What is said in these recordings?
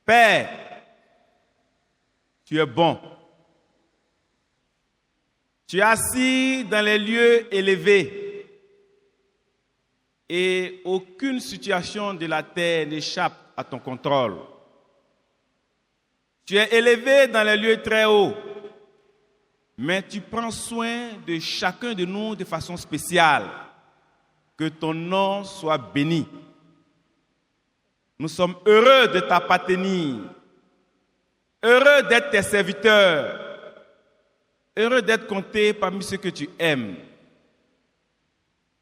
Père, tu es bon. Tu es assis dans les lieux élevés et aucune situation de la terre n'échappe à ton contrôle. Tu es élevé dans les lieux très hauts, mais tu prends soin de chacun de nous de façon spéciale. Que ton nom soit béni. Nous sommes heureux de t'appartenir, heureux d'être tes serviteurs, heureux d'être comptés parmi ceux que tu aimes.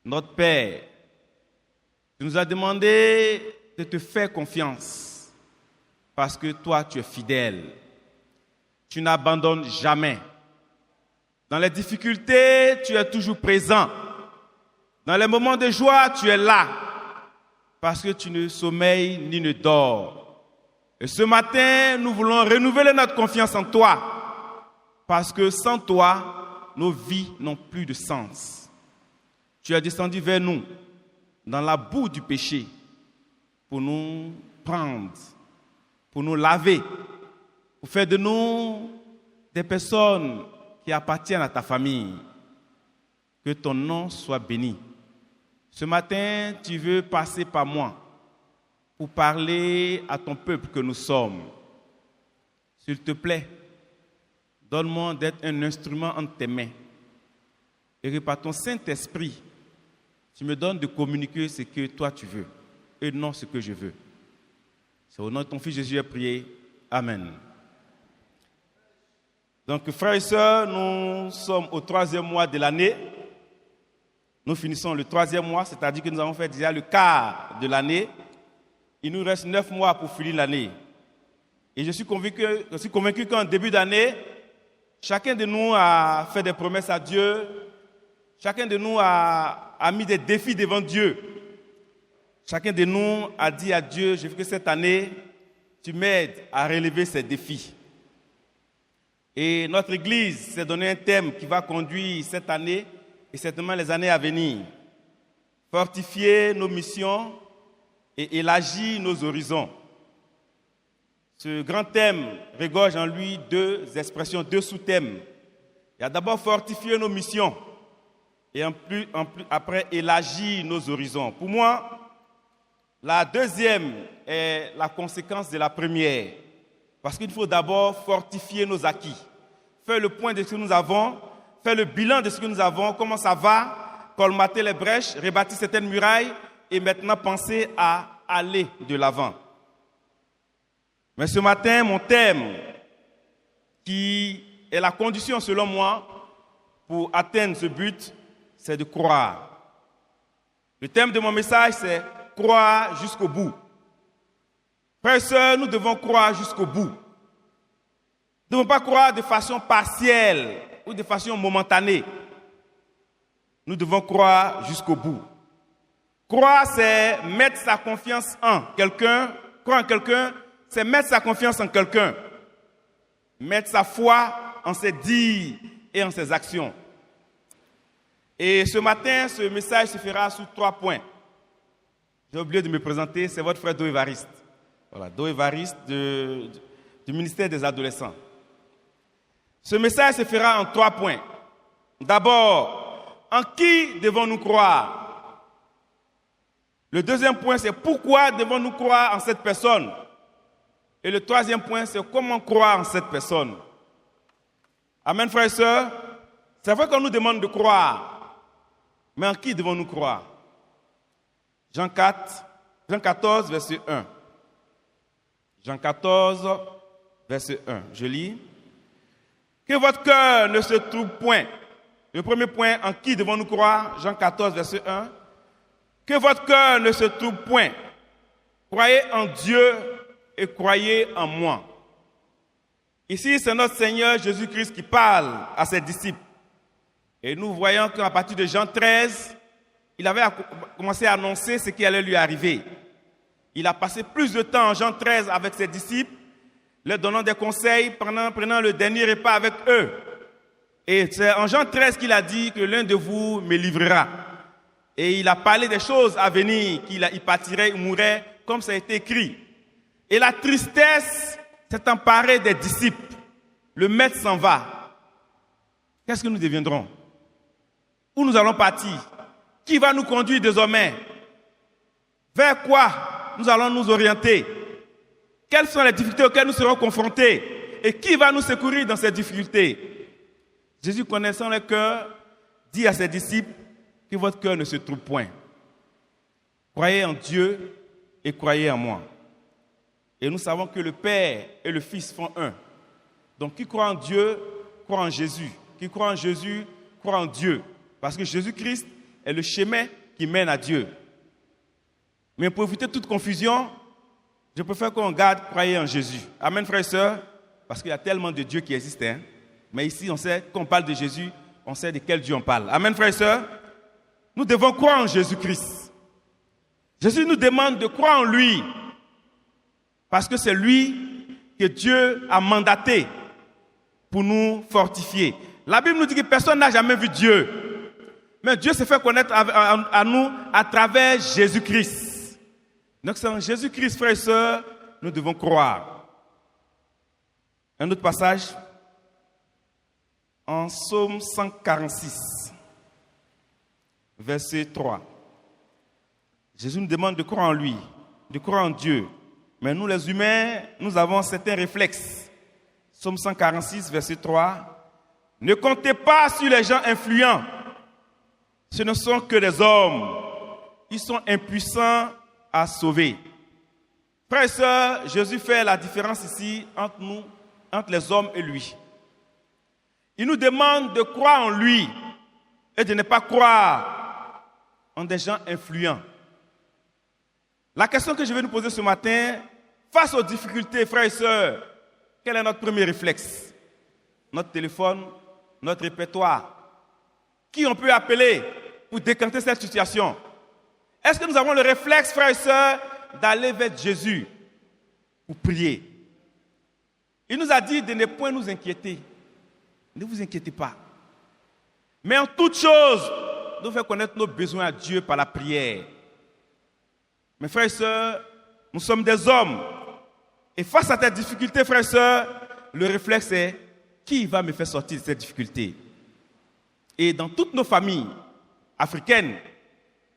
Notre Père, tu nous as demandé de te faire confiance parce que toi, tu es fidèle. Tu n'abandonnes jamais. Dans les difficultés, tu es toujours présent. Dans les moments de joie, tu es là parce que tu ne sommeilles ni ne dors. Et ce matin, nous voulons renouveler notre confiance en toi parce que sans toi, nos vies n'ont plus de sens. Tu es descendu vers nous dans la boue du péché pour nous prendre, pour nous laver, pour faire de nous des personnes qui appartiennent à ta famille. Que ton nom soit béni. Ce matin, tu veux passer par moi pour parler à ton peuple que nous sommes. S'il te plaît, donne-moi d'être un instrument entre tes mains. Et que par ton Saint-Esprit, tu me donnes de communiquer ce que toi tu veux et non ce que je veux. C'est au nom de ton Fils Jésus, j'ai prié. Amen. Donc, frères et sœurs, nous sommes au 3e mois de l'année. Nous finissons le 3e mois, c'est-à-dire que nous avons fait déjà le quart de l'année. Il nous reste 9 mois pour finir l'année. Et je suis convaincu qu'en début d'année, chacun de nous a fait des promesses à Dieu. Chacun de nous a mis des défis devant Dieu. Chacun de nous a dit à Dieu, je veux que cette année, tu m'aides à relever ces défis. Et notre Église s'est donné un thème qui va conduire cette année et certainement les années à venir. Fortifier nos missions et élargir nos horizons. Ce grand thème regorge en lui deux expressions, deux sous-thèmes. Il y a d'abord fortifier nos missions et après élargir nos horizons. Pour moi, la deuxième est la conséquence de la première. Parce qu'il faut d'abord fortifier nos acquis. Faire le point de ce que nous avons, faire le bilan de ce que nous avons, comment ça va, colmater les brèches, rebâtir certaines murailles et maintenant penser à aller de l'avant. Mais ce matin, mon thème, qui est la condition selon moi pour atteindre ce but, c'est de croire. Le thème de mon message, c'est croire jusqu'au bout. Frères et sœurs, nous devons croire jusqu'au bout. Nous ne devons pas croire de façon partielle ou de façon momentanée. Nous devons croire jusqu'au bout. Croire, c'est mettre sa confiance en quelqu'un. Croire en quelqu'un, c'est mettre sa confiance en quelqu'un. Mettre sa foi en ses dires et en ses actions. Et ce matin, ce message se fera sous 3 points. J'ai oublié de me présenter, c'est votre frère Do Évariste. Voilà, Do Évariste du ministère des adolescents. Ce message se fera en 3 points. D'abord, en qui devons-nous croire? Le deuxième point, c'est pourquoi devons-nous croire en cette personne? Et le troisième point, c'est comment croire en cette personne. Amen, frères et sœurs. C'est vrai qu'on nous demande de croire, mais en qui devons-nous croire? Jean 14, verset 1. Jean 14, verset 1. Je lis. Que votre cœur ne se trouble point. Le premier point, en qui devons-nous croire? Jean 14, verset 1. Que votre cœur ne se trouble point. Croyez en Dieu et croyez en moi. Ici, c'est notre Seigneur Jésus-Christ qui parle à ses disciples. Et nous voyons qu'à partir de Jean 13, il avait commencé à annoncer ce qui allait lui arriver. Il a passé plus de temps en Jean 13 avec ses disciples, leur donnant des conseils, prenant le dernier repas avec eux. Et c'est en Jean 13 qu'il a dit que l'un de vous me livrera. Et il a parlé des choses à venir, qu'il partirait, il mourrait, comme ça a été écrit. Et la tristesse s'est emparée des disciples. Le maître s'en va. Qu'est-ce que nous deviendrons? Où nous allons partir? Qui va nous conduire désormais? Vers quoi nous allons nous orienter? Quelles sont les difficultés auxquelles nous serons confrontés? Et qui va nous secourir dans ces difficultés? Jésus, connaissant le cœur, dit à ses disciples que votre cœur ne se trouble point. Croyez en Dieu et croyez en moi. Et nous savons que le Père et le Fils font un. Donc qui croit en Dieu, croit en Jésus. Qui croit en Jésus, croit en Dieu. Parce que Jésus-Christ est le chemin qui mène à Dieu. Mais pour éviter toute confusion, je préfère qu'on garde croyez en Jésus. Amen, frères et sœurs. Parce qu'il y a tellement de dieux qui existent. Hein? Mais ici, on sait, quand on parle de Jésus, on sait de quel Dieu on parle. Amen, frères et sœurs. Nous devons croire en Jésus-Christ. Jésus nous demande de croire en lui. Parce que c'est lui que Dieu a mandaté pour nous fortifier. La Bible nous dit que personne n'a jamais vu Dieu. Mais Dieu s'est fait connaître à nous à travers Jésus-Christ. Donc c'est en Jésus-Christ, frères et sœurs, nous devons croire. Un autre passage, en Psaume 146, verset 3. Jésus nous demande de croire en lui, de croire en Dieu. Mais nous, les humains, nous avons certains réflexes. Psaume 146, verset 3. Ne comptez pas sur les gens influents. Ce ne sont que des hommes. Ils sont impuissants à sauver. Frères et sœurs, Jésus fait la différence ici entre nous, entre les hommes et lui. Il nous demande de croire en lui et de ne pas croire en des gens influents. La question que je vais nous poser ce matin, face aux difficultés, frères et sœurs, quel est notre premier réflexe? Notre téléphone, notre répertoire. Qui on peut appeler pour décanter cette situation? Est-ce que nous avons le réflexe, frères et sœurs, d'aller vers Jésus pour prier? Il nous a dit de ne point nous inquiéter. Ne vous inquiétez pas. Mais en toute chose, nous faisons connaître nos besoins à Dieu par la prière. Mes frères et sœurs, nous sommes des hommes. Et face à cette difficulté, frères et sœurs, le réflexe est qui va me faire sortir de cette difficulté? Et dans toutes nos familles africaines,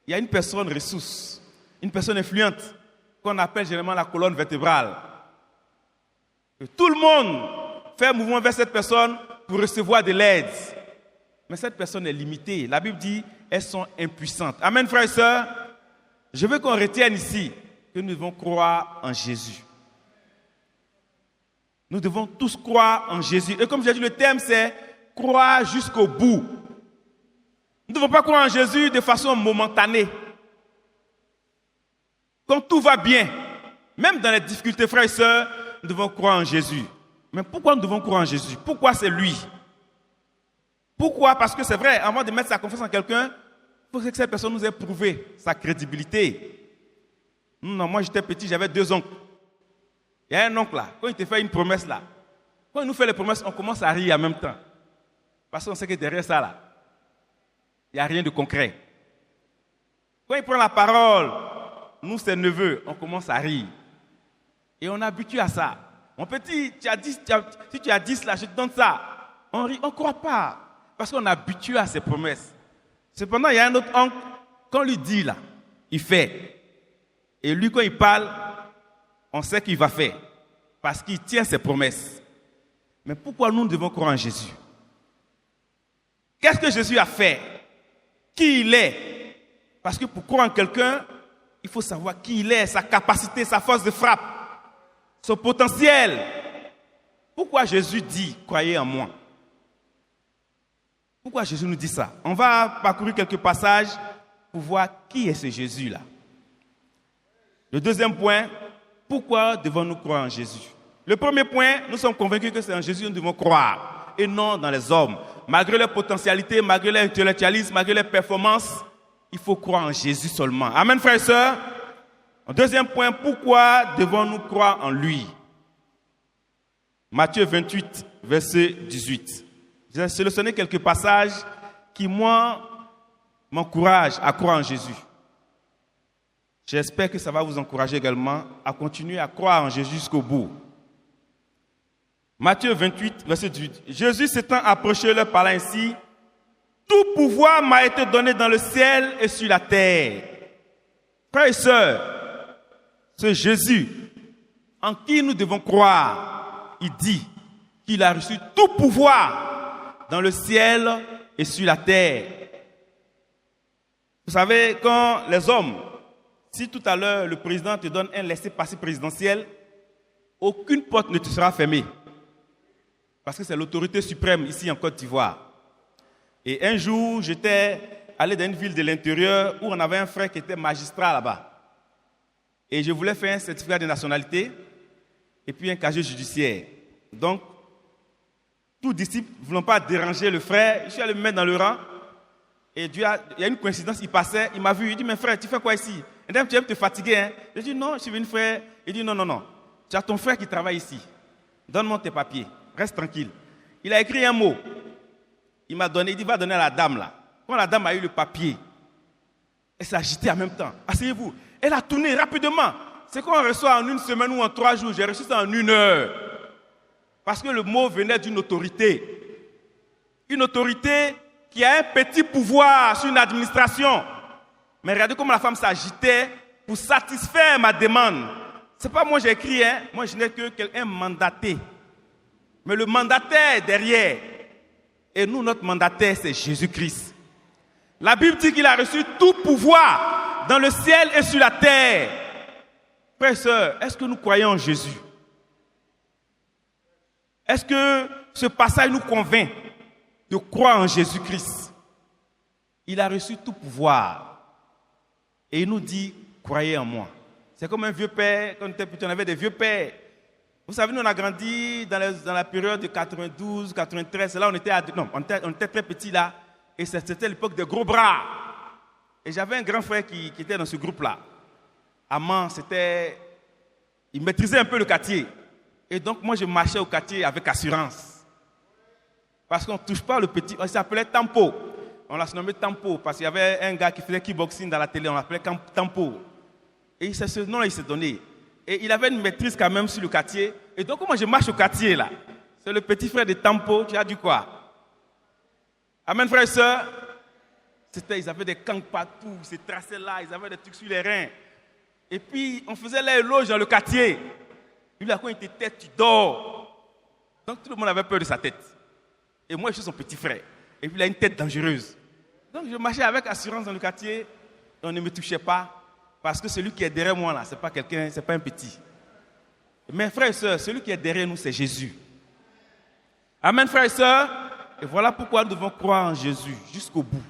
il y a une personne ressource, une personne influente, qu'on appelle généralement la colonne vertébrale. Et tout le monde fait un mouvement vers cette personne pour recevoir de l'aide. Mais cette personne est limitée. La Bible dit elles sont impuissantes. Amen, frères et sœurs. Je veux qu'on retienne ici que nous devons croire en Jésus. Nous devons tous croire en Jésus. Et comme j'ai dit, le thème c'est croire jusqu'au bout. Nous ne devons pas croire en Jésus de façon momentanée. Quand tout va bien, même dans les difficultés, frères et sœurs, nous devons croire en Jésus. Mais pourquoi nous devons croire en Jésus? Pourquoi c'est lui? Pourquoi? Parce que c'est vrai, avant de mettre sa confiance en quelqu'un, il faut que cette personne nous ait prouvé sa crédibilité. Non, moi j'étais petit, j'avais 2 oncles. Il y a un oncle là, quand il te fait une promesse là, quand il nous fait les promesses, on commence à rire en même temps. Parce qu'on sait que derrière ça là, il n'y a rien de concret. Quand il prend la parole, nous ses neveux, on commence à rire. Et on est habitué à ça. Mon petit, si tu as 10 là, je te donne ça. On rit, on ne croit pas. Parce qu'on est habitué à ses promesses. Cependant, il y a un autre oncle, quand on lui dit là, il fait. Et lui, quand il parle, on sait qu'il va faire. Parce qu'il tient ses promesses. Mais pourquoi nous devons croire en Jésus? Qu'est-ce que Jésus a fait? Qui il est? Parce que pour croire en quelqu'un, il faut savoir qui il est, sa capacité, sa force de frappe, son potentiel. Pourquoi Jésus dit « croyez en moi » ? Pourquoi Jésus nous dit ça? On va parcourir quelques passages pour voir qui est ce Jésus-là. Le deuxième point, pourquoi devons-nous croire en Jésus? Le premier point, nous sommes convaincus que c'est en Jésus que nous devons croire et non dans les hommes. Malgré leur potentialité, malgré leur intellectualisme, malgré leurs performances, il faut croire en Jésus seulement. Amen, frères et sœurs. Deuxième point, pourquoi devons-nous croire en lui? Matthieu 28, verset 18. J'ai sélectionné quelques passages qui, moi, m'encouragent à croire en Jésus. J'espère que ça va vous encourager également à continuer à croire en Jésus jusqu'au bout. Matthieu 28, verset 18. Jésus s'étant approché leur parlant ainsi, « Tout pouvoir m'a été donné dans le ciel et sur la terre. » Frères et sœurs, ce Jésus en qui nous devons croire, il dit qu'il a reçu tout pouvoir dans le ciel et sur la terre. Vous savez, quand les hommes, si tout à l'heure le président te donne un laissez-passer présidentiel, aucune porte ne te sera fermée. Parce que c'est l'autorité suprême ici en Côte d'Ivoire. Et un jour, j'étais allé dans une ville de l'intérieur où on avait un frère qui était magistrat là-bas. Et je voulais faire un certificat de nationalité et puis un casier judiciaire. Donc, tout disciple ne voulant pas déranger le frère, je suis allé me mettre dans le rang. Et il y a une coïncidence, il passait, il m'a vu, il dit, mais frère, tu fais quoi ici? Et tu aimes te fatiguer, hein? Je dis, non, je suis venu frère. Il dit, non, tu as ton frère qui travaille ici. Donne-moi tes papiers, reste tranquille. Il a écrit un mot. Il m'a donné, il dit, va donner à la dame là. Quand la dame a eu le papier, elle s'est agitée en même temps. Asseyez-vous. Elle a tourné rapidement. C'est qu'on reçoit en une semaine ou en 3 jours. J'ai reçu ça en 1 heure. Parce que le mot venait d'une autorité. Une autorité qui a un petit pouvoir sur une administration. Mais regardez comment la femme s'agitait pour satisfaire ma demande. Ce n'est pas moi qui j'ai écrit, hein. Moi je n'ai que quelqu'un mandaté. Mais le mandataire est derrière. Et nous, notre mandataire, c'est Jésus-Christ. La Bible dit qu'il a reçu tout pouvoir dans le ciel et sur la terre. Frères et sœurs, est-ce que nous croyons en Jésus? Est-ce que ce passage nous convainc de croire en Jésus-Christ? Il a reçu tout pouvoir. Et il nous dit, croyez en moi. C'est comme un vieux père, quand on était petit, on avait des vieux pères. Vous savez, nous on a grandi dans la période de 92, 93, là on était très petits là, et c'était l'époque des gros bras. Et j'avais un grand frère qui était dans ce groupe-là. Amand, il maîtrisait un peu le quartier. Et donc moi je marchais au quartier avec assurance. Parce qu'on ne touche pas le petit, on s'appelait Tampo. On l'a surnommé Tampo, parce qu'il y avait un gars qui faisait kickboxing dans la télé, on l'appelait Tampo. Et c'est ce nom-là il s'est donné. Et il avait une maîtrise quand même sur le quartier. Et donc, moi, je marche au quartier, là. C'est le petit frère de Tampo qui a dit quoi? Amen, frères et sœurs. Ils avaient des gangs partout, ils se traçaient là, ils avaient des trucs sur les reins. Et puis, on faisait les éloges dans le quartier. Lui, là, quand il était tête, tu dors. Donc, tout le monde avait peur de sa tête. Et moi, je suis son petit frère. Et puis, il a une tête dangereuse. Donc, je marchais avec assurance dans le quartier. On ne me touchait pas. Parce que celui qui est derrière moi, là, ce n'est pas quelqu'un, ce n'est pas un petit. Mais frères et sœurs, celui qui est derrière nous, c'est Jésus. Amen, frères et sœurs. Et voilà pourquoi nous devons croire en Jésus jusqu'au bout.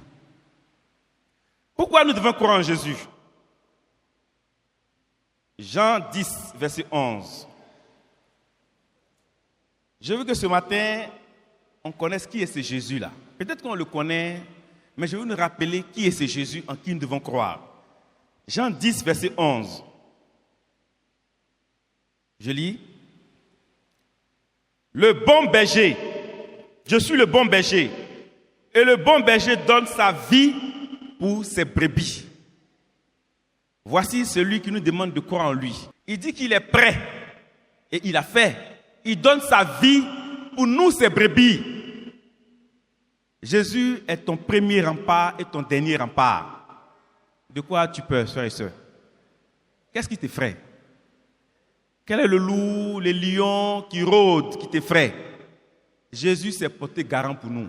Pourquoi nous devons croire en Jésus? Jean 10, verset 11. Je veux que ce matin, on connaisse qui est ce Jésus-là. Peut-être qu'on le connaît, mais je veux nous rappeler qui est ce Jésus en qui nous devons croire. Jean 10, verset 11. Je lis. Le bon berger, je suis le bon berger, et le bon berger donne sa vie pour ses brebis. Voici celui qui nous demande de croire en lui. Il dit qu'il est prêt, et il a fait. Il donne sa vie pour nous, ses brebis. Jésus est ton premier rempart et ton dernier rempart. De quoi as-tu peur, frères et sœurs? Qu'est-ce qui t'effraie? Quel est le loup, les lions qui rôdent, qui t'effraient? Jésus s'est porté garant pour nous.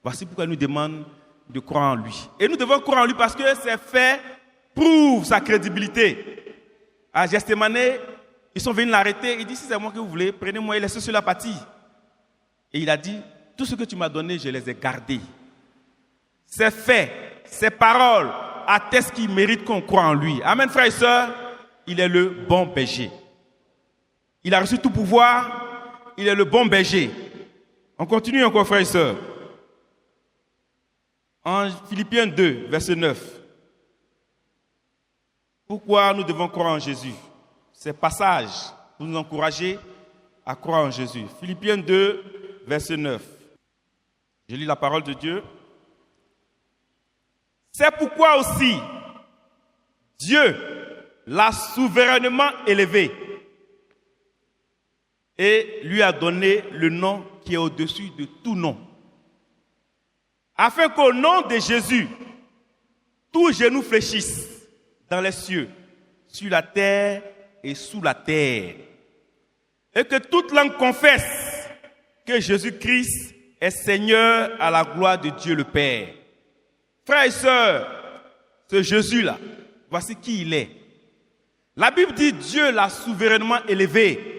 Voici pourquoi il nous demande de croire en lui. Et nous devons croire en lui parce que ses faits prouvent sa crédibilité. À Gethsémane, ils sont venus l'arrêter. Il dit, si c'est moi que vous voulez, prenez-moi et laissez sur la partie. Et il a dit, tout ce que tu m'as donné, je les ai gardés. Ses faits, ses paroles attestent qu'il mérite qu'on croie en lui. Amen, frères et sœurs. Il est le bon berger. Il a reçu tout pouvoir. Il est le bon berger. On continue encore, frères et sœurs. En Philippiens 2, verset 9. Pourquoi nous devons croire en Jésus? Ces passages pour nous encourager à croire en Jésus. Philippiens 2, verset 9. Je lis la parole de Dieu. C'est pourquoi aussi, Dieu l'a souverainement élevé et lui a donné le nom qui est au-dessus de tout nom. Afin qu'au nom de Jésus, tout genou fléchisse dans les cieux, sur la terre et sous la terre. Et que toute langue confesse que Jésus-Christ est Seigneur à la gloire de Dieu le Père. Frères et sœurs, ce Jésus-là, voici qui il est. La Bible dit Dieu l'a souverainement élevé.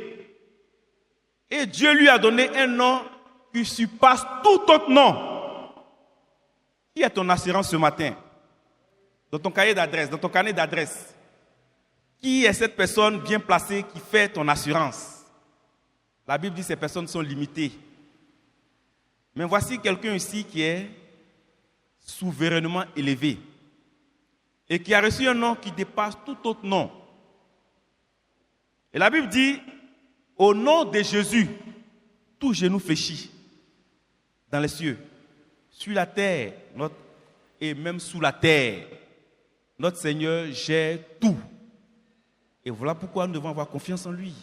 Et Dieu lui a donné un nom qui surpasse tout autre nom. Qui est ton assurance ce matin? Dans ton cahier d'adresse, dans ton carnet d'adresse. Qui est cette personne bien placée qui fait ton assurance? La Bible dit que ces personnes sont limitées. Mais voici quelqu'un ici qui est souverainement élevé et qui a reçu un nom qui dépasse tout autre nom. Et la Bible dit, au nom de Jésus, tout genou fléchit dans les cieux, sur la terre et même sous la terre. Notre Seigneur gère tout. Et voilà pourquoi nous devons avoir confiance en lui.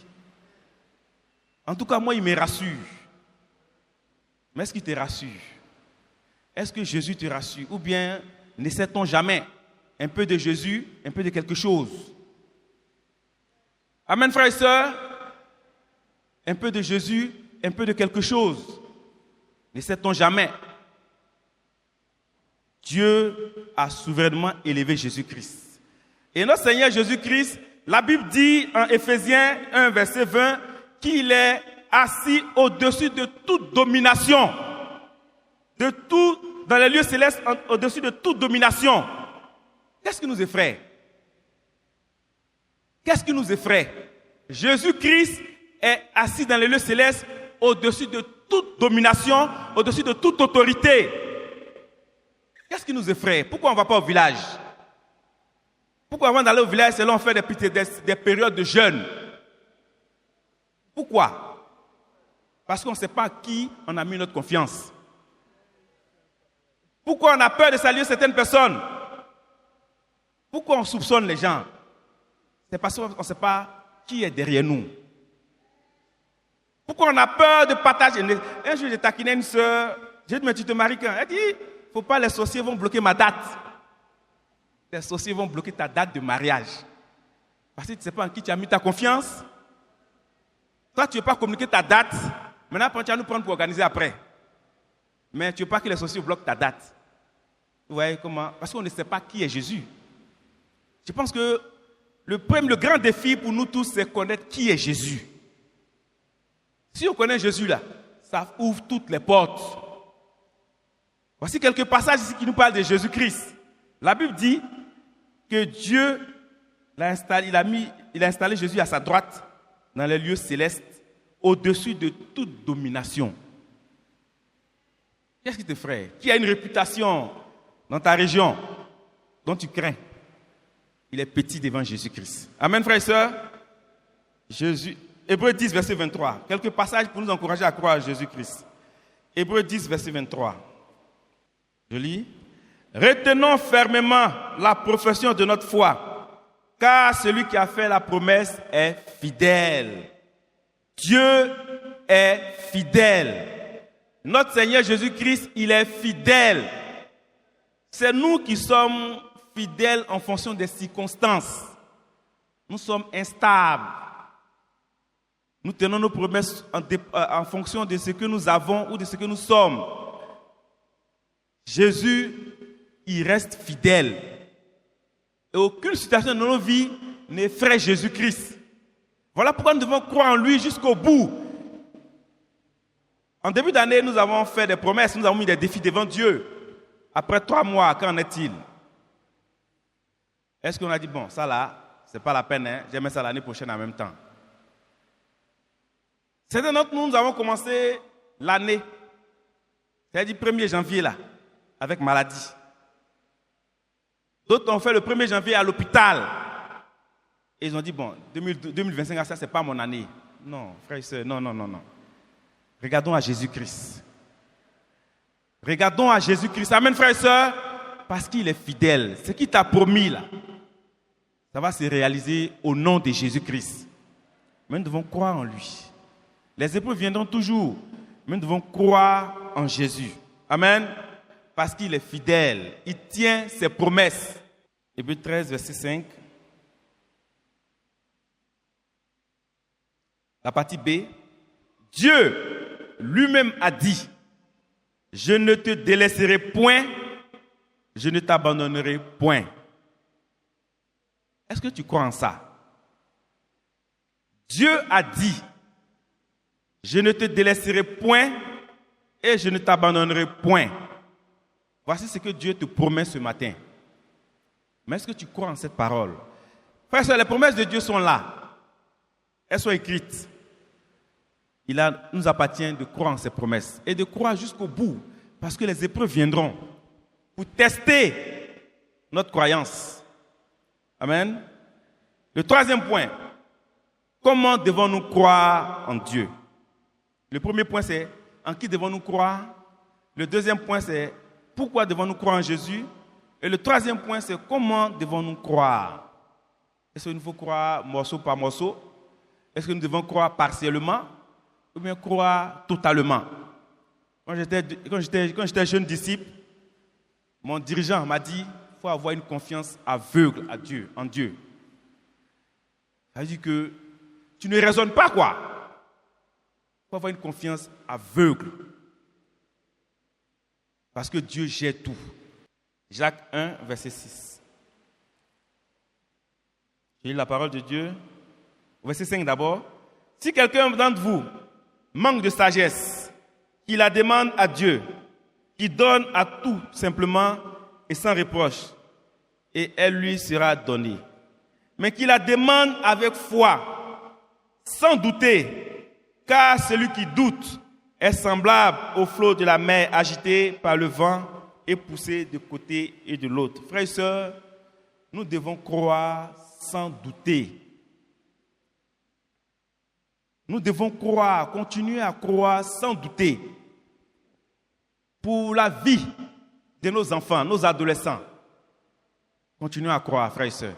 En tout cas, moi, il me rassure. Mais est-ce qu'il te rassure? Est-ce que Jésus te rassure? Ou bien ne sait-on jamais un peu de Jésus, un peu de quelque chose? Amen, frères et sœurs. Un peu de Jésus, un peu de quelque chose. Ne sait-on jamais? Dieu a souverainement élevé Jésus-Christ. Et notre Seigneur Jésus-Christ, la Bible dit en Éphésiens 1, verset 20, qu'il est assis au-dessus de toute domination, de tout, dans les lieux célestes, au-dessus de toute domination. Qu'est-ce qui nous effraie? Qu'est-ce qui nous effraie? Jésus-Christ est assis dans les lieux célestes, au-dessus de toute domination, au-dessus de toute autorité. Qu'est-ce qui nous effraie? Pourquoi on ne va pas au village? Pourquoi avant d'aller au village, c'est là on fait des périodes de jeûne? Pourquoi? Parce qu'on ne sait pas à qui on a mis notre confiance. Pourquoi on a peur de saluer certaines personnes? Pourquoi on soupçonne les gens? C'est parce qu'on ne sait pas qui est derrière nous. Pourquoi on a peur de partager? Un jour, j'ai taquiné une soeur. J'ai dit, mais tu te maries quand? Elle dit, il ne faut pas, les sorciers vont bloquer ma date. Les sorciers vont bloquer ta date de mariage. Parce que tu ne sais pas en qui tu as mis ta confiance. Toi, tu ne veux pas communiquer ta date. Maintenant, tu vas nous prendre pour organiser après. Mais tu ne veux pas que les sorciers bloquent ta date. Vous voyez comment? Parce qu'on ne sait pas qui est Jésus. Je pense que le grand défi pour nous tous, c'est connaître qui est Jésus. Si on connaît Jésus là, ça ouvre toutes les portes. Voici quelques passages ici qui nous parlent de Jésus-Christ. La Bible dit que Dieu l'a installé, il a installé Jésus à sa droite dans les lieux célestes, au-dessus de toute domination. Qu'est-ce qui te ferait? Qui a une réputation dans ta région dont tu crains? Il est petit devant Jésus-Christ. Amen, frères et sœurs. Hébreux 10, verset 23. Quelques passages pour nous encourager à croire à Jésus-Christ. Hébreux 10, verset 23. Je lis. Retenons fermement la profession de notre foi, car celui qui a fait la promesse est fidèle. Dieu est fidèle. Notre Seigneur Jésus-Christ, il est fidèle. C'est nous qui sommes fidèles en fonction des circonstances. Nous sommes instables. Nous tenons nos promesses en fonction de ce que nous avons ou de ce que nous sommes. Jésus, il reste fidèle. Et aucune situation de nos vies n'effraie Jésus-Christ. Voilà pourquoi nous devons croire en lui jusqu'au bout. En début d'année, nous avons fait des promesses, nous avons mis des défis devant Dieu. Après 3 mois, qu'en est-il? Est-ce qu'on a dit, bon, ça là, c'est pas la peine, hein? J'aimais ça l'année prochaine en même temps. Certains d'entre nous, nous avons commencé l'année, c'est-à-dire 1er janvier là, avec maladie. D'autres ont fait le 1er janvier à l'hôpital. Et ils ont dit, bon, 2025, ça, c'est pas mon année. Non, frères et sœurs, non. Regardons à Jésus-Christ. Regardons à Jésus-Christ. Amen, frères et sœurs, parce qu'il est fidèle. Ce qu'il t'a promis là, Ça va se réaliser au nom de Jésus-Christ. Mais nous devons croire en lui. Les épreuves viendront toujours, mais nous devons croire en Jésus. Amen. Parce qu'il est fidèle. Il tient ses promesses. Hébreux 13, verset 5. La partie B. Dieu lui-même a dit, je ne te délaisserai point, je ne t'abandonnerai point. Est-ce que tu crois en ça? Dieu a dit, je ne te délaisserai point et je ne t'abandonnerai point. Voici ce que Dieu te promet ce matin. Mais est-ce que tu crois en cette parole? Frères et sœurs, les promesses de Dieu sont là. Elles sont écrites. Il nous appartient de croire en ces promesses et de croire jusqu'au bout, parce que les épreuves viendront pour tester notre croyance. Amen. Le troisième point, comment devons-nous croire en Dieu? Le premier point, c'est en qui devons-nous croire? Le deuxième point, c'est pourquoi devons-nous croire en Jésus? Et le troisième point, c'est comment devons-nous croire? Est-ce qu'il nous faut croire morceau par morceau? Est-ce que nous devons croire partiellement? Ou bien croire totalement? Quand j'étais jeune disciple, mon dirigeant m'a dit qu'il faut avoir une confiance aveugle en Dieu. Ça veut dire que tu ne raisonnes pas, quoi. Il faut avoir une confiance aveugle. Parce que Dieu gère tout. Jacques 1, verset 6. J'ai lu la parole de Dieu. Verset 5 d'abord. Si quelqu'un d'entre vous manque de sagesse, qu'il la demande à Dieu, qui donne à tout simplement et sans reproche, et elle lui sera donnée. Mais qu'il la demande avec foi, sans douter, car celui qui doute est semblable au flot de la mer agité par le vent et poussé de côté et de l'autre. Frères et sœurs, nous devons croire sans douter. Nous devons croire, continuer à croire sans douter. Pour la vie de nos enfants, nos adolescents. Continuons à croire, frères et sœurs.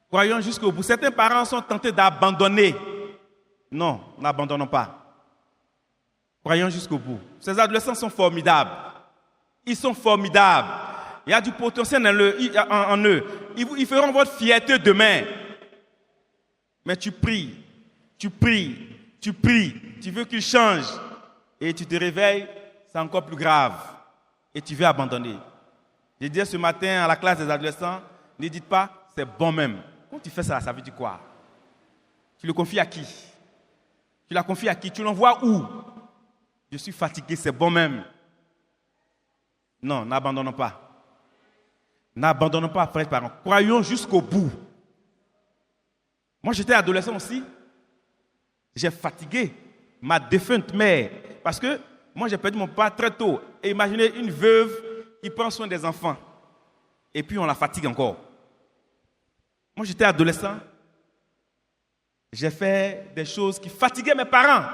Croyons jusqu'au bout. Certains parents sont tentés d'abandonner. Non, n'abandonnons pas. Croyons jusqu'au bout. Ces adolescents sont formidables. Ils sont formidables. Il y a du potentiel en eux. Ils feront votre fierté demain. Mais tu pries. Tu veux qu'ils changent. Et tu te réveilles, c'est encore plus grave. Et tu veux abandonner. Je disais ce matin à la classe des adolescents, ne dites pas, c'est bon même. Quand tu fais ça, ça veut dire quoi? Tu le confies à qui? Tu la confies à qui? Tu l'envoies où? Je suis fatigué, c'est bon même. Non, n'abandonnons pas. N'abandonnons pas, frères et parents. Croyons jusqu'au bout. Moi, j'étais adolescent aussi. J'ai fatigué ma défunte mère. Parce que moi, j'ai perdu mon père très tôt. Et imaginez une veuve qui prend soin des enfants. Et puis, on la fatigue encore. Moi, j'étais adolescent. J'ai fait des choses qui fatiguaient mes parents.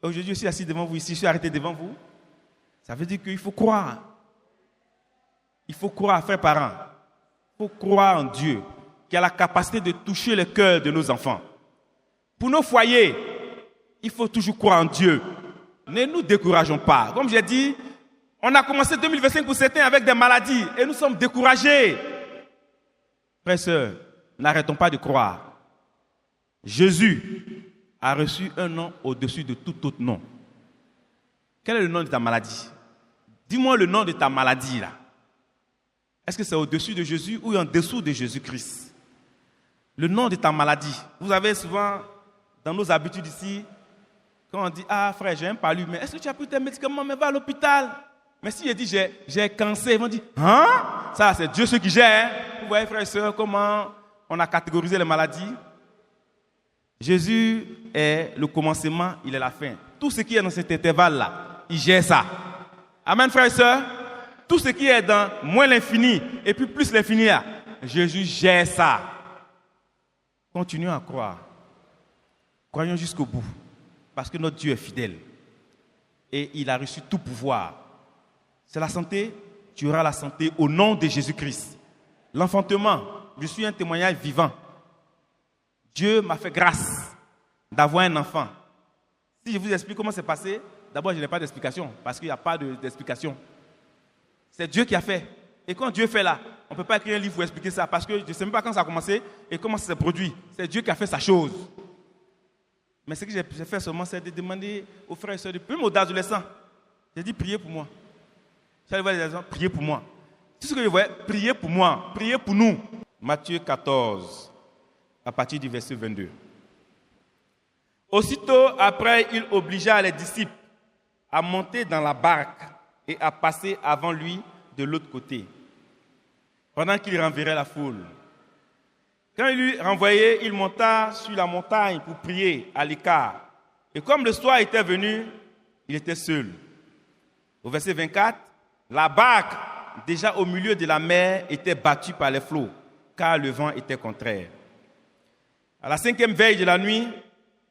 Aujourd'hui, je suis assis devant vous ici, je suis arrêté devant vous. Ça veut dire qu'il faut croire. Il faut croire, frères parents. Il faut croire en Dieu, qui a la capacité de toucher le cœur de nos enfants. Pour nos foyers, il faut toujours croire en Dieu. Ne nous décourageons pas. Comme j'ai dit, on a commencé 2025 pour certains avec des maladies et nous sommes découragés. Frères et sœurs, n'arrêtons pas de croire. Jésus a reçu un nom au-dessus de tout autre nom. Quel est le nom de ta maladie? Dis-moi le nom de ta maladie là. Est-ce que c'est au-dessus de Jésus ou en dessous de Jésus-Christ? Le nom de ta maladie. Vous avez souvent, dans nos habitudes ici, quand on dit, ah frère, j'ai un palu, mais est-ce que tu as pris tes médicaments, mais va à l'hôpital? Mais si je dis, j'ai cancer, ils vont dire, hein? Ça, c'est Dieu ceux qui gère. Vous voyez, frères et sœurs, comment on a catégorisé les maladies? Jésus est le commencement, il est la fin. Tout ce qui est dans cet intervalle-là, il gère ça. Amen, frères et sœurs. Tout ce qui est dans moins l'infini et puis plus l'infini, là, Jésus gère ça. Continuons à croire. Croyons jusqu'au bout. Parce que notre Dieu est fidèle. Et il a reçu tout pouvoir. C'est la santé, tu auras la santé au nom de Jésus-Christ. L'enfantement, je suis un témoignage vivant. Dieu m'a fait grâce d'avoir un enfant. Si je vous explique comment c'est passé, d'abord, je n'ai pas d'explication, parce qu'il n'y a pas d'explication. C'est Dieu qui a fait. Et quand Dieu fait là, on ne peut pas écrire un livre pour expliquer ça, parce que je ne sais même pas quand ça a commencé et comment ça s'est produit. C'est Dieu qui a fait sa chose. Mais ce que j'ai fait seulement, c'est de demander aux frères et sœurs, même aux adolescents, j'ai dit, priez pour moi. J'allais voir les adolescents, priez pour moi. Tout ce que je voyais, priez pour moi, priez pour nous. Matthieu 14, à partir du verset 22. Aussitôt après, il obligea les disciples à monter dans la barque et à passer avant lui de l'autre côté, pendant qu'il renverrait la foule. Quand il eut renvoyé, il monta sur la montagne pour prier à l'écart. Et comme le soir était venu, il était seul. Au verset 24, la barque, déjà au milieu de la mer, était battue par les flots, car le vent était contraire. À la 5e veille de la nuit,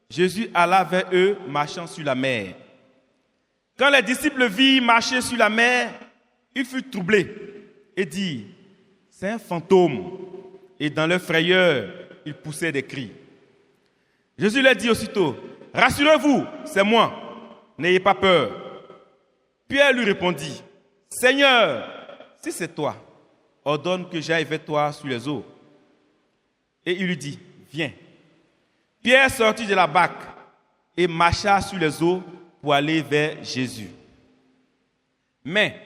Jésus alla vers eux, marchant sur la mer. Quand les disciples le virent marcher sur la mer, ils furent troublés et dirent, « C'est un fantôme. » Et dans leur frayeur, ils poussaient des cris. Jésus leur dit aussitôt, « Rassurez-vous, c'est moi, n'ayez pas peur. » Pierre lui répondit, « Seigneur, si c'est toi, ordonne que j'aille vers toi sur les eaux. » Et il lui dit, « Viens. » Pierre sortit de la barque et marcha sur les eaux pour aller vers Jésus. Mais,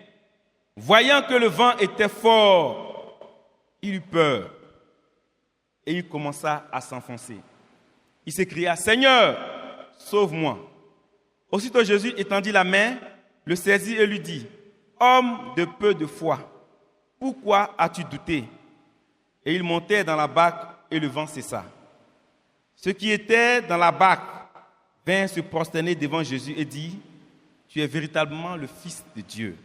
voyant que le vent était fort, il eut peur et il commença à s'enfoncer. Il s'écria, « Seigneur, sauve-moi. » Aussitôt Jésus étendit la main, le saisit et lui dit, « Homme de peu de foi, pourquoi as-tu douté ?» Et il montait dans la barque et le vent cessa. Ceux qui étaient dans la barque vinrent se prosterner devant Jésus et dit, « Tu es véritablement le Fils de Dieu. »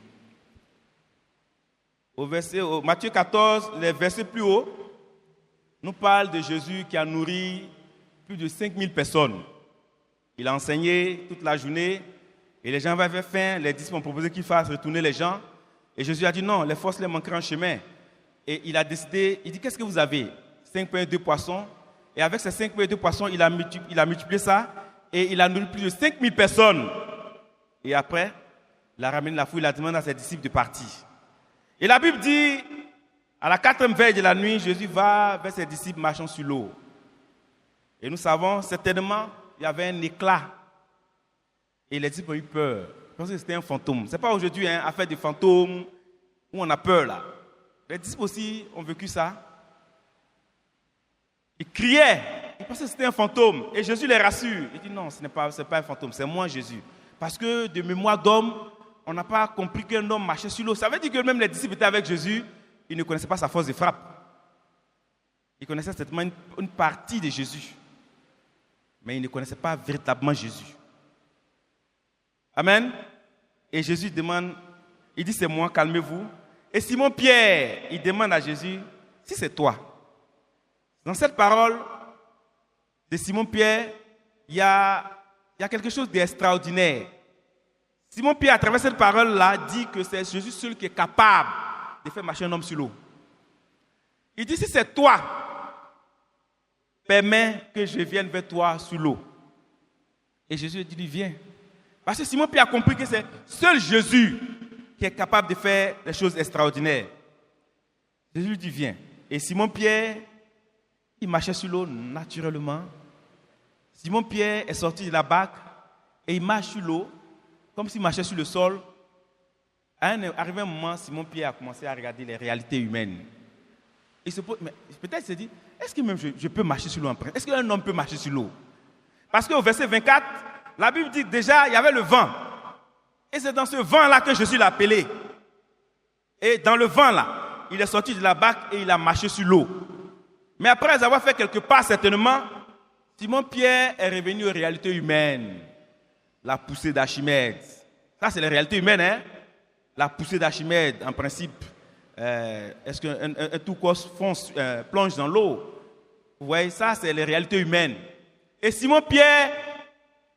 Au Matthieu 14, les versets plus hauts, nous parle de Jésus qui a nourri plus de 5000 personnes. Il a enseigné toute la journée et les gens avaient faim. Les disciples ont proposé qu'il fasse retourner les gens. Et Jésus a dit non, les forces les manqueraient en chemin. Et il a décidé, il dit, qu'est-ce que vous avez? 5 pains et 2 poissons. Et avec ces 5 pains et 2 poissons, il a multiplié ça et il a nourri plus de 5000 personnes. Et après, il a ramené la foule, il a demandé à ses disciples de partir. Et la Bible dit, à la 4e veille de la nuit, Jésus va vers ses disciples marchant sur l'eau. Et nous savons certainement, il y avait un éclat. Et les disciples ont eu peur. Je pense que c'était un fantôme. Ce n'est pas aujourd'hui affaire de fantômes où on a peur là. Les disciples aussi ont vécu ça. Ils criaient. Ils pensaient que c'était un fantôme. Et Jésus les rassure. Il dit non, ce n'est pas un fantôme, c'est moi Jésus. Parce que de mémoire d'homme, on n'a pas compris qu'un homme marchait sur l'eau. Ça veut dire que même les disciples étaient avec Jésus, ils ne connaissaient pas sa force de frappe. Ils connaissaient certainement une partie de Jésus. Mais ils ne connaissaient pas véritablement Jésus. Amen. Et Jésus demande, il dit c'est moi, calmez-vous. Et Simon Pierre, il demande à Jésus, si c'est toi. Dans cette parole de Simon Pierre, il y a quelque chose d'extraordinaire. Simon Pierre, à travers cette parole-là, dit que c'est Jésus seul qui est capable de faire marcher un homme sur l'eau. Il dit, si c'est toi, permets que je vienne vers toi sur l'eau. Et Jésus dit, viens. Parce que Simon Pierre a compris que c'est seul Jésus qui est capable de faire des choses extraordinaires. Jésus lui dit, viens. Et Simon Pierre, il marchait sur l'eau naturellement. Simon Pierre est sorti de la barque et il marche sur l'eau comme s'il marchait sur le sol. Arrivé un moment, Simon Pierre a commencé à regarder les réalités humaines. Il se pose, mais peut-être il se dit, est-ce que même je peux marcher sur l'eau en principe? Est-ce qu'un homme peut marcher sur l'eau? Parce qu'au verset 24, la Bible dit déjà, il y avait le vent. Et c'est dans ce vent-là que Jésus l'a appelé. Et dans le vent-là, il est sorti de la barque et il a marché sur l'eau. Mais après avoir fait quelque part, certainement, Simon Pierre est revenu aux réalités humaines. La poussée d'Archimède. Ça, c'est les réalités humaines, hein? La poussée d'Archimède, en principe, est-ce qu'un tout corps plonge dans l'eau? Vous voyez, ça, c'est les réalités humaines. Et Simon Pierre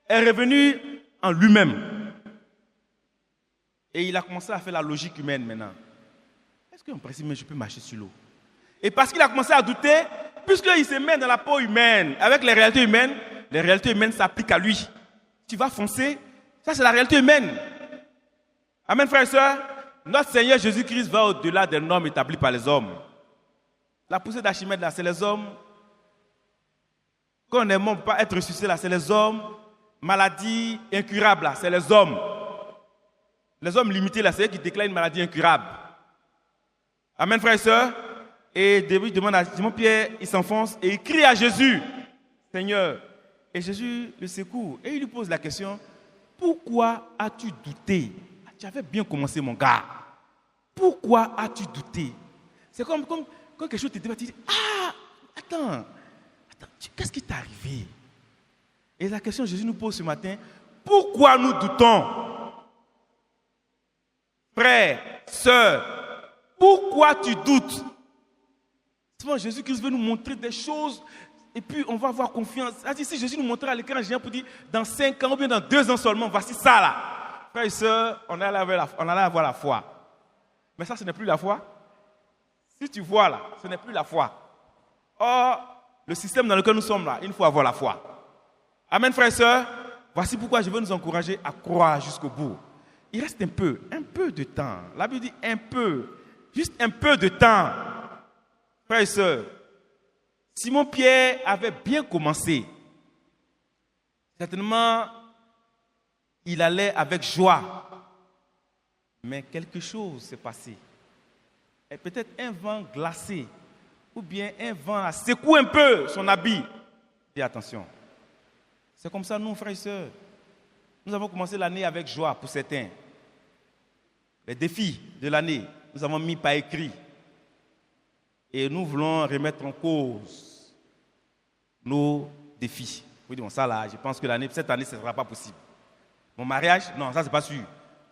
est revenu en lui-même. Et il a commencé à faire la logique humaine maintenant. Est-ce qu'en principe, je peux marcher sur l'eau? Et parce qu'il a commencé à douter, puisqu'il se met dans la peau humaine, avec les réalités humaines s'appliquent à lui. Tu vas foncer, ça c'est la réalité humaine. Amen, frères et sœurs. Notre Seigneur Jésus-Christ va au-delà des normes établies par les hommes. La poussée d'Archimède, là, c'est les hommes. Quand on n'aime pas être ressuscité, là, c'est les hommes. Maladie incurable, là, c'est les hommes. Les hommes limités, là, c'est eux qui déclarent une maladie incurable. Amen, frères et sœurs. Et il demande à Simon-Pierre, il s'enfonce et il crie à Jésus, Seigneur. Et Jésus le secoue. Et il lui pose la question, pourquoi as-tu douté? Tu avais bien commencé, mon gars. Pourquoi as-tu douté? C'est comme quand quelque chose te dit, tu dis, attends, qu'est-ce qui t'est arrivé? Et la question que Jésus nous pose ce matin, pourquoi nous doutons? Frère, sœur, pourquoi tu doutes? Souvent, Jésus-Christ veut nous montrer des choses et puis on va avoir confiance. Si Jésus nous montrait à l'écran géant pour dire, dans 5 ans ou bien dans 2 ans seulement, voici ça là. Frères et sœurs, on allait avoir la foi. Mais ça, ce n'est plus la foi. Si tu vois là, ce n'est plus la foi. Or, le système dans lequel nous sommes là, il faut avoir la foi. Amen, frères et sœurs. Voici pourquoi je veux nous encourager à croire jusqu'au bout. Il reste un peu de temps. La Bible dit un peu, juste un peu de temps. Frères et sœurs, Simon-Pierre avait bien commencé. Certainement, il allait avec joie. Mais quelque chose s'est passé. Et peut-être un vent glacé, ou bien un vent a secoué un peu son habit. Et attention, c'est comme ça nous, frères et sœurs. Nous avons commencé l'année avec joie pour certains. Les défis de l'année, nous avons mis par écrit. Et nous voulons remettre en cause nos défis. Vous dites, bon, ça là, je pense que cette année, ce ne sera pas possible. Mon mariage, non, ça c'est pas sûr.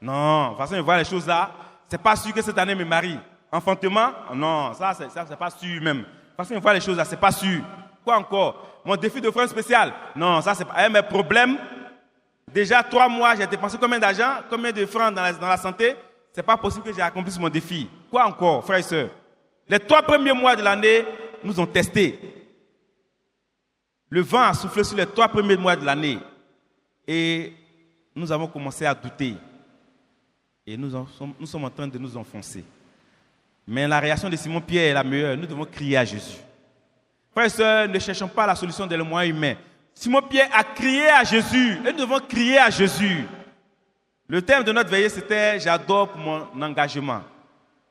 Non, de toute façon, je vois les choses là, c'est pas sûr que cette année me marie. Enfantement, non, ça c'est pas sûr même. De toute façon, je vois les choses là, c'est pas sûr. Quoi encore? Mon défi de frein spécial, non, ça c'est pas. Mes problèmes, déjà 3 mois, j'ai dépensé combien d'argent, combien de francs dans la santé, c'est pas possible que j'ai accompli mon défi. Quoi encore, frères et sœurs? Les 3 premiers mois de l'année nous ont testés. Le vent a soufflé sur les 3 premiers mois de l'année. Et nous avons commencé à douter. Et nous sommes en train de nous enfoncer. Mais la réaction de Simon-Pierre est la meilleure. Nous devons crier à Jésus. Frères et sœurs, ne cherchons pas la solution dans les moyens humains. Simon-Pierre a crié à Jésus. Et nous devons crier à Jésus. Le thème de notre veillée, c'était « J'adore pour mon engagement ».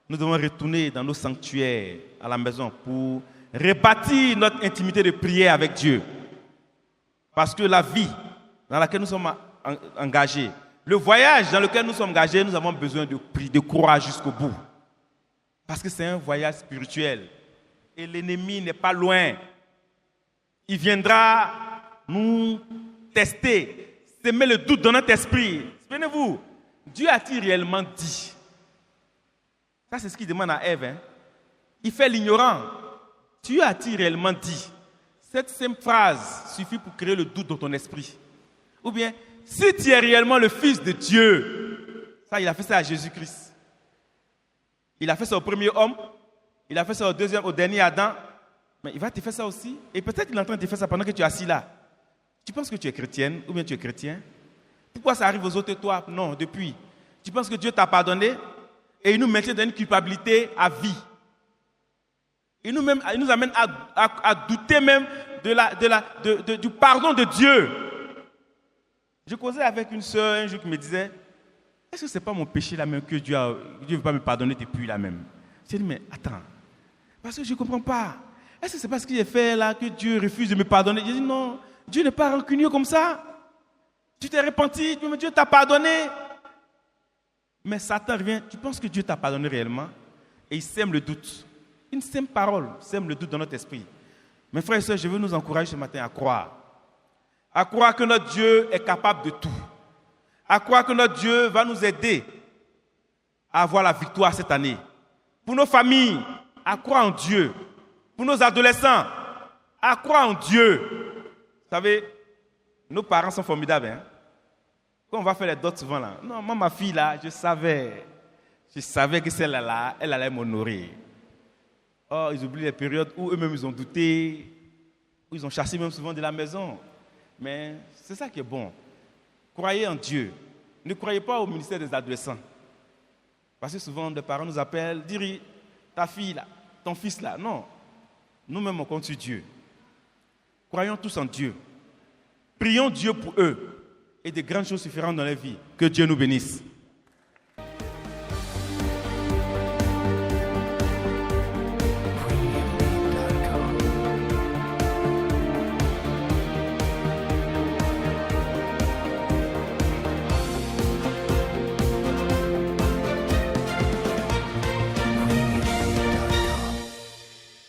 Nous devons retourner dans nos sanctuaires à la maison pour rebâtir notre intimité de prière avec Dieu. Parce que la vie dans laquelle nous sommes engagés, le voyage dans lequel nous sommes engagés, nous avons besoin de courage jusqu'au bout. Parce que c'est un voyage spirituel. Et l'ennemi n'est pas loin. Il viendra nous tester, semer le doute dans notre esprit. Souvenez-vous, Dieu a-t-il réellement dit? Ça, c'est ce qu'il demande à Ève. Hein? Il fait l'ignorant. Dieu a-t-il réellement dit? Cette simple phrase suffit pour créer le doute dans ton esprit. Ou bien, si tu es réellement le Fils de Dieu, ça, il a fait ça à Jésus-Christ. Il a fait ça au premier homme, il a fait ça au dernier Adam, mais il va te faire ça aussi. Et peut-être qu'il est en train de te faire ça pendant que tu es assis là. Tu penses que tu es chrétienne ou bien tu es chrétien? Pourquoi ça arrive aux autres et toi? Non, depuis. Tu penses que Dieu t'a pardonné? Et il nous maintient dans une culpabilité à vie. Il nous amène à douter même du pardon de Dieu. Je causais avec une sœur un jour qui me disait, est-ce que ce n'est pas mon péché là même que Dieu ne veut pas me pardonner depuis là même? J'ai dit, mais attends, parce que je ne comprends pas. Est-ce que c'est parce que j'ai fait là que Dieu refuse de me pardonner? J'ai dit, non, Dieu n'est pas rancunier comme ça. Tu t'es repenti, mais Dieu t'a pardonné. Mais Satan revient, tu penses que Dieu t'a pardonné réellement? Et il sème le doute. Une simple parole sème le doute dans notre esprit. Mes frères et sœurs, je veux nous encourager ce matin à croire. À croire que notre Dieu est capable de tout. À croire que notre Dieu va nous aider à avoir la victoire cette année. Pour nos familles, à croire en Dieu. Pour nos adolescents, à croire en Dieu. Vous savez, nos parents sont formidables. Hein? Quand on va faire les dots souvent là, non, moi ma fille là, je savais que celle-là, elle allait m'honorer. Oh, ils oublient les périodes où eux-mêmes ils ont douté, où ils ont chassé même souvent de la maison. Mais c'est ça qui est bon. Croyez en Dieu. Ne croyez pas au ministère des adolescents. Parce que souvent, des parents nous appellent, Diri, ta fille là, ton fils là. Non. Nous-mêmes, on compte sur Dieu. Croyons tous en Dieu. Prions Dieu pour eux. Et de grandes choses se feront dans leur vie. Que Dieu nous bénisse.